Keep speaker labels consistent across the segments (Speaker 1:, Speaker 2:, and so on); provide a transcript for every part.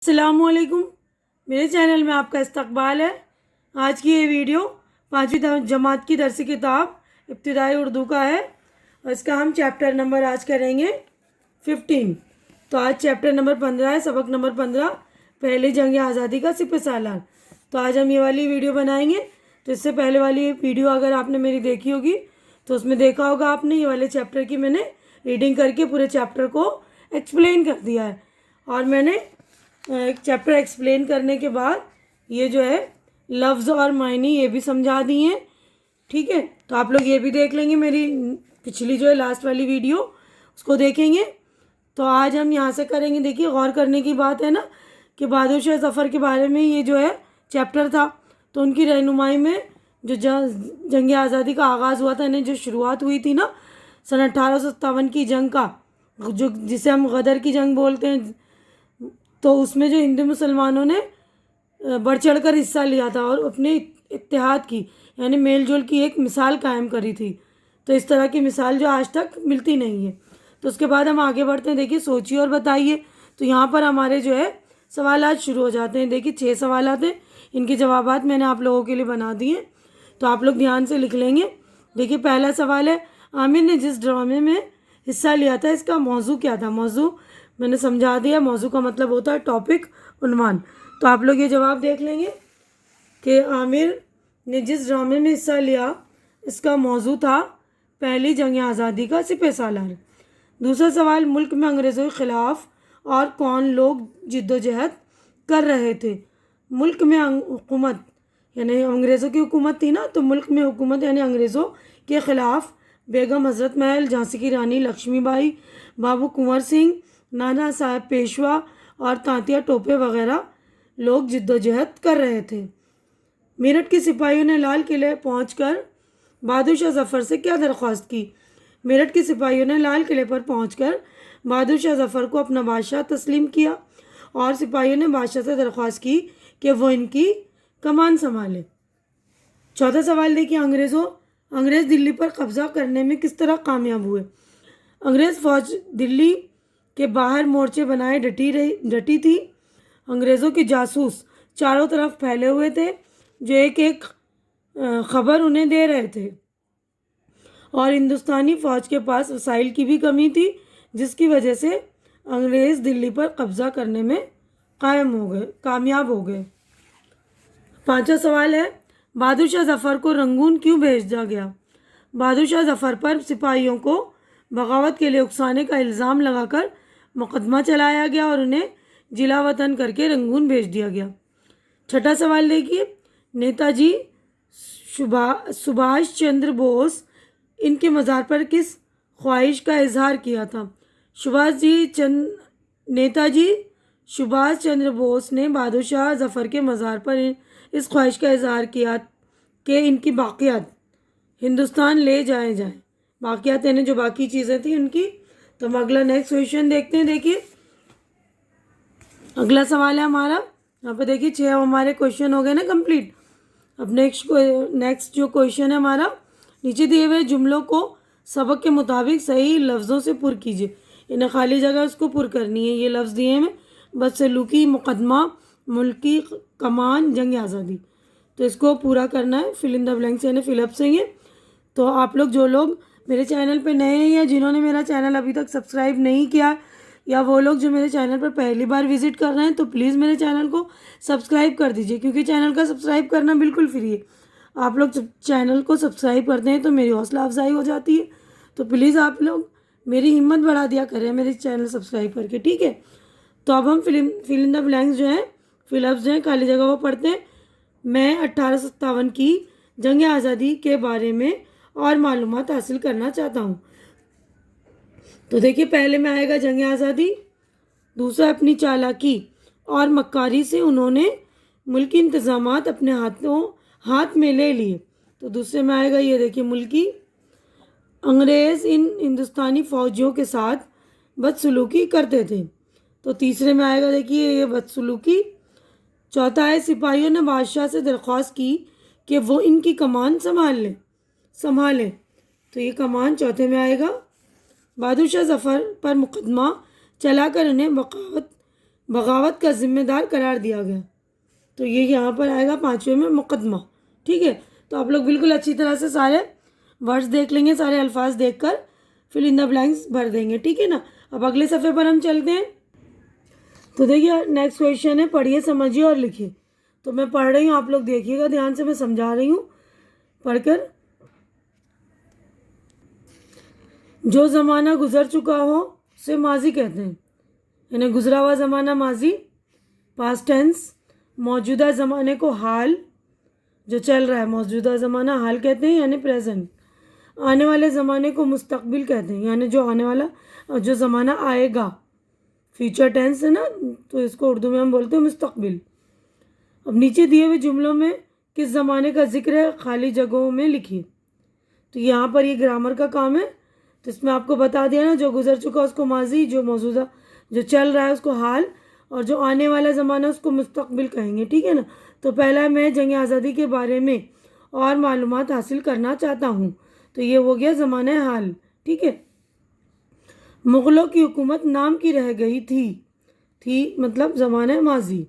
Speaker 1: अस्सलामुअलैकुम। मेरे चैनल में आपका इस्तकबाल है। आज की ये वीडियो 5वीं जमात की दरसी किताब इब्तिदाई उर्दू का है और इसका हम चैप्टर नंबर आज करेंगे 15। तो आज चैप्टर नंबर 15 है, सबक नंबर 15, पहली जंग आज़ादी का सिपह सालार। तो आज हम ये वाली वीडियो बनाएंगे। तो इससे पहले वाली वीडियो अगर आपने मेरी देखी होगी तो उसमें देखा होगा आपने ये वाले चैप्टर की मैंने रीडिंग करके पूरे चैप्टर को एक्सप्लेन कर दिया है। और मैंने एक चैप्टर एक्सप्लेन करने के बाद ये जो है लफ्ज़ और मायने ये भी समझा दिए हैं। ठीक है, तो आप लोग ये भी देख लेंगे, मेरी पिछली जो है लास्ट वाली वीडियो उसको देखेंगे। तो आज हम यहाँ से करेंगे। देखिए, गौर करने की बात है ना कि बहादुर शाह ज़फ़र के बारे में ये जो है चैप्टर था। तो उनकी रहनुमाई में जो जंग आज़ादी का आगाज़ हुआ था, यानी जो शुरुआत हुई थी ना सन 1857 की जंग का, जो जिसे हम गदर की जंग बोलते हैं, तो उसमें जो हिंदू मुसलमानों ने बढ़ चढ़ कर हिस्सा लिया था और अपने इत्तेहाद की यानी मेल जोल की एक मिसाल कायम करी थी। तो इस तरह की मिसाल जो आज तक मिलती नहीं है। तो उसके बाद हम आगे बढ़ते हैं। देखिए, सोचिए और बताइए। तो यहाँ पर हमारे जो है सवालात शुरू हो जाते हैं। देखिए, 6 सवालात हैं, इनके जवाबात मैंने आप लोगों के लिए बना दिए, तो आप लोग ध्यान से लिख लेंगे। देखिए, पहला सवाल है, आमिर ने जिस ड्रामे में हिस्सा लिया था इसका मौजू क्या था। मौजू मैंने समझा दिया। मौजू का मतलब होता है टॉपिक, उन्वान। तो आप लोग ये जवाब देख लेंगे कि आमिर ने जिस ड्रामे में हिस्सा लिया इसका मौजू था पहली जंग आज़ादी का सिपह सालार। दूसरा सवाल, मुल्क में अंग्रेज़ों के ख़िलाफ़ और कौन लोग जिद्दोजहद कर रहे थे। मुल्क में हुकूमत यानी अंग्रेज़ों की हुकूमत थी ना, तो मुल्क में हुकूमत यानी अंग्रेज़ों के ख़िलाफ़ बेगम हज़रत महल, झांसी की रानी लक्ष्मीबाई, बाबू कुंवर सिंह, नाना साहब पेशवा और तांतिया टोपे वगैरह लोग जिद्दोजहद कर रहे थे। मेरठ के सिपाहियों ने लाल किले पहुंचकर बहादुर शाह ज़फ़र से क्या दरख्वास्त की। मेरठ के सिपाहियों ने लाल किले पर पहुंचकर बहादुर शाह ज़फ़र को अपना बादशाह तस्लीम किया और सिपाहियों ने बादशाह से दरख्वास्त की कि वो इनकी कमान संभाले। चौथा सवाल देखिए, अंग्रेज़ दिल्ली पर कब्ज़ा करने में किस तरह कामयाब हुए। अंग्रेज़ फ़ौज दिल्ली के बाहर मोर्चे बनाए डटी थी। अंग्रेज़ों के जासूस चारों तरफ फैले हुए थे जो एक एक खबर उन्हें दे रहे थे और हिंदुस्तानी फ़ौज के पास वसाइल की भी कमी थी, जिसकी वजह से अंग्रेज़ दिल्ली पर कब्ज़ा करने में कामयाब हो गए। पांचवा सवाल है, बहादुर शाह ज़फ़र को रंगून क्यों भेजा गया। बहादुर शाह ज़फ़र पर सिपाहियों को बगावत के लिए उकसाने का इल्ज़ाम लगाकर मुकदमा चलाया गया और उन्हें जिला वतन करके रंगून भेज दिया गया। छठा सवाल देखिए, नेताजी सुभाष चंद्र बोस इनके मज़ार पर किस ख्वाहिश का इजहार किया था। नेताजी सुभाष चंद्र बोस ने बहादुर शाह ज़फ़र के मज़ार पर इस ख्वाहिश का इजहार किया कि इनकी बाक़ियात हिंदुस्तान ले जाए जाए। बाक़ियात यानी जो बाकी चीज़ें थी उनकी। तो हम अगला नेक्स्ट क्वेश्चन देखते हैं। देखिए, अगला सवाल है हमारा, यहाँ पे देखिए 6 हमारे क्वेश्चन हो गए ना कंप्लीट। अब नेक्स्ट जो क्वेश्चन है हमारा, नीचे दिए हुए जुमलों को सबक के मुताबिक सही लफ्ज़ों से पुर कीजिए। इन्हें खाली जगह उसको पुर करनी है। ये लफ्ज़ दिए हैं बदसलूकी, मुकदमा, मुल्की, कमान, जंग आज़ादी। तो इसको पूरा करना है, फिल इन द ब्लैंक्स यानी फिलअप से ये। तो आप लोग जो लोग मेरे चैनल पे नए हैं या जिन्होंने मेरा चैनल अभी तक सब्सक्राइब नहीं किया, या वो लोग जो मेरे चैनल पर पहली बार विजिट कर रहे हैं, तो प्लीज़ मेरे चैनल को सब्सक्राइब कर दीजिए, क्योंकि चैनल का सब्सक्राइब करना बिल्कुल फ्री है। आप लोग चैनल को सब्सक्राइब करते हैं तो मेरी हौसला अफजाई हो जाती है। तो प्लीज़ आप लोग मेरी हिम्मत बढ़ा दिया करें मेरे चैनल सब्सक्राइब करके, ठीक है। तो अब हम फिल इन द ब्लैंक्स जो है, फिलअप्स जो है खाली जगह वो पढ़ते हैं। मैं 1857 की जंग आज़ादी के बारे में और मालूमात हासिल करना चाहता हूँ। तो देखिए, पहले में आएगा जंग आज़ादी। दूसरा, अपनी चालाकी और मक्कारी से उन्होंने मुल्की इंतज़ामात अपने हाथ में ले लिए। तो दूसरे में आएगा ये देखिए, मुल्की अंग्रेज़ इन हिंदुस्तानी फ़ौजियों के साथ बदसलूकी करते थे। तो तीसरे में आएगा देखिए ये बदसलूकी। चौथा है, सिपाहियों ने बादशाह से दरख्वास्त की कि वो इनकी कमान संभालें। तो ये कमान चौथे में आएगा। बहादुर शाह ज़फ़र पर मुकदमा चलाकर उन्हें बगावत का जिम्मेदार करार दिया गया। तो ये यहाँ पर आएगा 5वें में मुकदमा। ठीक है, तो आप लोग बिल्कुल अच्छी तरह से सारे वर्ड्स देख लेंगे, सारे अल्फाज देखकर फिल इन द ब्लैंक्स भर देंगे। ठीक है ना। अब अगले सफ़े पर हम चलते हैं। तो देखिए नेक्स्ट क्वेश्चन है, पढ़िए समझिए और लिखिए। तो मैं पढ़ रही हूँ, आप लोग देखिएगा ध्यान से, मैं समझा रही हूँ पढ़कर। जो ज़माना गुजर चुका हो उसे माजी कहते हैं, यानी गुजरा हुआ ज़माना माजी, पास्ट टेंस। मौजूदा ज़माने को हाल, जो चल रहा है मौजूदा ज़माना हाल कहते हैं यानी प्रेजेंट। आने वाले ज़माने को मुस्तकबिल कहते हैं, यानी जो आने वाला जो ज़माना आएगा, फ्यूचर टेंस है ना, तो इसको उर्दू में हम बोलते हैं मुस्तकबिल। अब नीचे दिए हुए जुमलों में किस ज़माने का जिक्र है, खाली जगहों में लिखिए। तो यहाँ पर ये ग्रामर का काम है, तो इसमें आपको बता दिया ना, जो गुजर चुका उसको माजी, जो मौजूदा जो चल रहा है उसको हाल, और जो आने वाला ज़माना उसको मुस्तकबिल कहेंगे। ठीक है ना। तो पहला, मैं जंग आज़ादी के बारे में और मालूमात हासिल करना चाहता हूँ, तो ये हो गया ज़माना हाल। ठीक है। मुग़लों की हुकूमत नाम की रह गई थी मतलब ज़माना माजी,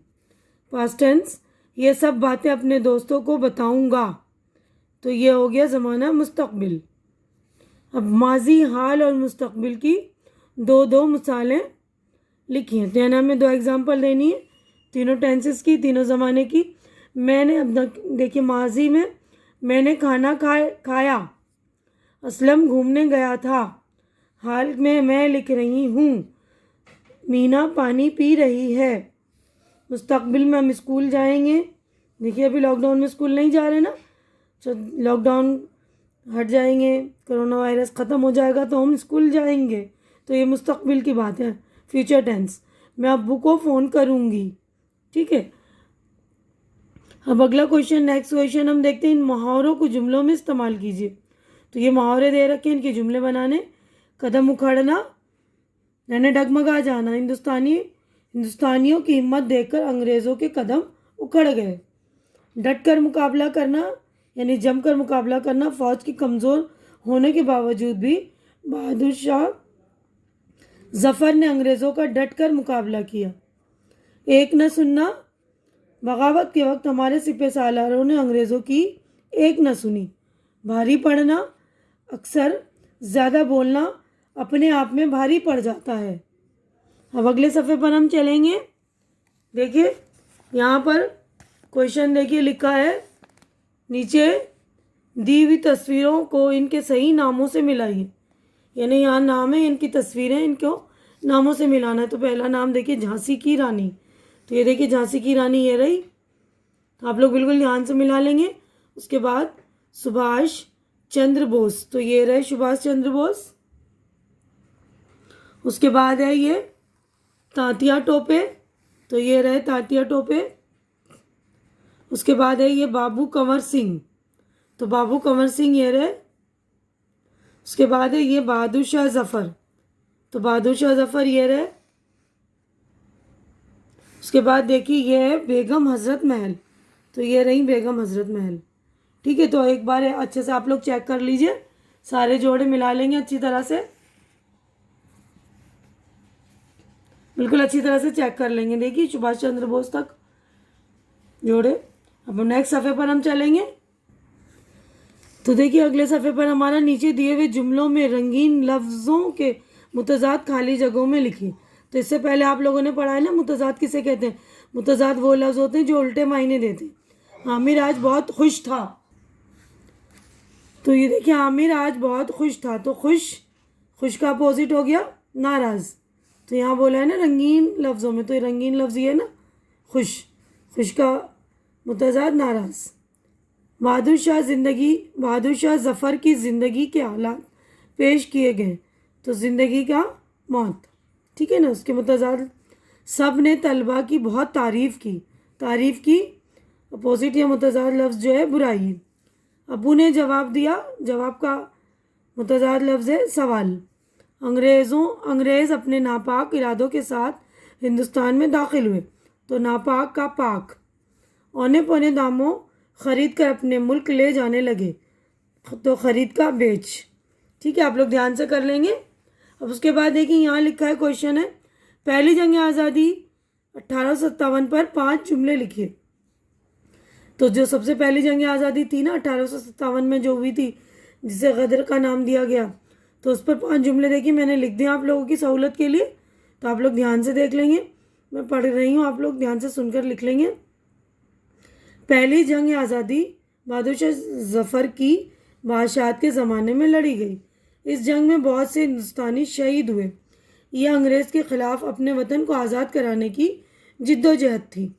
Speaker 1: पास्ट टेंस। ये सब बातें अपने दोस्तों को बताऊँगा, तो ये हो गया ज़माना मुस्तकबिल। अब माजी, हाल और मुस्तकबिल की दो मिसालें लिखिए। तो यहाँ हमें 2 एग्जाम्पल देनी है, तीनों टेंसेस की, तीनों ज़माने की। मैंने, अब देखिए माजी में मैंने खाना खाया, असलम घूमने गया था। हाल में मैं लिख रही हूँ, मीना पानी पी रही है। मुस्तकबिल में हम स्कूल जाएंगे। देखिए अभी लॉकडाउन में स्कूल नहीं जा रहे ना, तो लॉकडाउन हट जाएंगे, कोरोना वायरस ख़त्म हो जाएगा तो हम स्कूल जाएंगे, तो ये मुस्तकबिल की बात है, फ्यूचर टेंस। मैं अब्बू को फ़ोन करूँगी। ठीक है। अब अगला क्वेश्चन, नेक्स्ट क्वेश्चन हम देखते हैं, इन मुहावरों को जुमलों में इस्तेमाल कीजिए। तो ये मुहावरे दे रखे हैं, इनके जुमले बनाने। कदम उखाड़ना यानी डगमगा जाना, हिंदुस्तानियों की हिम्मत देखकर अंग्रेज़ों के कदम उखड़ गए। डट कर मुकाबला करना यानी जमकर मुकाबला करना, फ़ौज की कमज़ोर होने के बावजूद भी बहादुर शाह जफ़र ने अंग्रेज़ों का डट कर मुकाबला किया। एक न सुनना, बगावत के वक्त हमारे सिपह सालारों ने अंग्रेज़ों की एक न सुनी। भारी पड़ना, अक्सर ज़्यादा बोलना अपने आप में भारी पड़ जाता है। अब अगले सफ़े पर हम चलेंगे। देखिए यहाँ पर क्वेश्चन देखिए लिखा है, नीचे दी हुई तस्वीरों को इनके सही नामों से मिलाइए। यानी यहाँ नाम है, इनकी तस्वीरें, इनको नामों से मिलाना है। तो पहला नाम देखिए झांसी की रानी, तो ये देखिए झांसी की रानी ये रही, आप लोग बिल्कुल ध्यान से मिला लेंगे। उसके बाद सुभाष चंद्र बोस, तो ये रहे सुभाष चंद्र बोस। उसके बाद है ये तात्या टोपे, तो ये रहे तात्या टोपे। उसके बाद है ये बाबू कंवर सिंह, तो बाबू कंवर सिंह ये रहे। उसके बाद है ये बहादुर शाह जफ़र, तो बहादुर शाह जफ़र ये रहे। उसके बाद देखिए ये है बेगम हज़रत महल, तो ये रही बेगम हज़रत महल। ठीक है, तो एक बार अच्छे से आप लोग चेक कर लीजिए, सारे जोड़े मिला लेंगे अच्छी तरह से, बिल्कुल अच्छी तरह से चेक कर लेंगे। देखिए सुभाष चंद्र बोस तक जोड़े। अब नेक्स्ट सफ़े पर हम चलेंगे। तो देखिए अगले सफ़े पर हमारा नीचे दिए हुए जुमलों में रंगीन लफ्ज़ों के मुतज़ाद खाली जगहों में लिखिए। तो इससे पहले आप लोगों ने पढ़ा है ना, मुतज़ाद किसे कहते हैं। मुतज़ाद वो लफ्ज़ होते हैं जो उल्टे मायने देते हैं। आमिर आज बहुत खुश था, तो ये देखिए आमिर आज बहुत खुश था, तो खुश का अपोजिट हो गया नाराज़। तो यहाँ बोला है ना रंगीन लफ्ज़ों में, तो ये रंगीन लफ्ज़ ये है ना खुश का मुतज़ाद नाराज़। बहादुर शाह जफ़र की ज़िंदगी के हालात पेश किए गए, तो ज़िंदगी का मौत। ठीक है ना। उसके मुतज़ाद सब ने तलबा की बहुत तारीफ़ की अपोजिट या मुतज़ाद लफ्ज़ जो है बुराई। अबू ने जवाब दिया, जवाब का मुतज़ाद लफ्ज़ है सवाल। अंग्रेज़ अपने नापाक इरादों के साथ हिंदुस्तान में दाखिल हुए, तो नापाक का पाक। औने पौने दामों ख़रीद कर अपने मुल्क ले जाने लगे, तो ख़रीद का बेच। ठीक है, आप लोग ध्यान से कर लेंगे। अब उसके बाद देखिए यहाँ लिखा है, क्वेश्चन है, पहली जंग आज़ादी 1857 पर 5 जुमले लिखिए। तो जो सबसे पहली जंग आज़ादी थी ना 1857 में जो हुई थी, जिसे गदर का नाम दिया गया, तो उस पर 5 जुमले देखिए मैंने लिख दिए आप लोगों की सहूलत के लिए, तो आप लोग ध्यान से देख लेंगे। मैं पढ़ रही हूँ, आप लोग ध्यान से सुनकर लिख लेंगे। पहली जंग आज़ादी बहादुर शाह जफ़र की बादशाहत के ज़माने में लड़ी गई। इस जंग में बहुत से हिंदुस्तानी शहीद हुए। यह अंग्रेज़ के ख़िलाफ़ अपने वतन को आज़ाद कराने की जिद्दोजहद थी।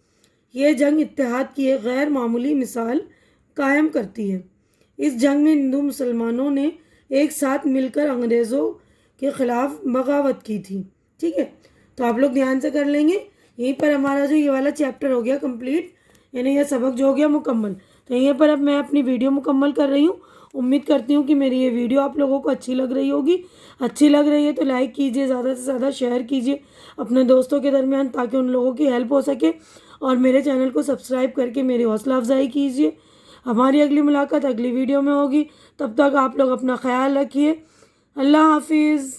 Speaker 1: यह जंग इत्तेहाद की एक गैर मामूली मिसाल कायम करती है। इस जंग में हिंदू मुसलमानों ने एक साथ मिलकर अंग्रेज़ों के ख़िलाफ़ बगावत की थी। ठीक है, तो आप लोग ध्यान से कर लेंगे। यहीं पर हमारा जो ये वाला चैप्टर हो गया कंप्लीट, यानी यह सबक जो हो गया मुकम्मल। तो यहीं पर अब मैं अपनी वीडियो मुकम्मल कर रही हूँ। उम्मीद करती हूँ कि मेरी ये वीडियो आप लोगों को अच्छी लग रही होगी। अच्छी लग रही है तो लाइक कीजिए, ज़्यादा से ज़्यादा शेयर कीजिए अपने दोस्तों के दरमियान, ताकि उन लोगों की हेल्प हो सके। और मेरे चैनल को सब्सक्राइब करके मेरी हौसला अफजाई कीजिए। हमारी अगली मुलाकात अगली वीडियो में होगी। तब तक आप लोग अपना ख्याल रखिए। अल्लाह हाफिज़।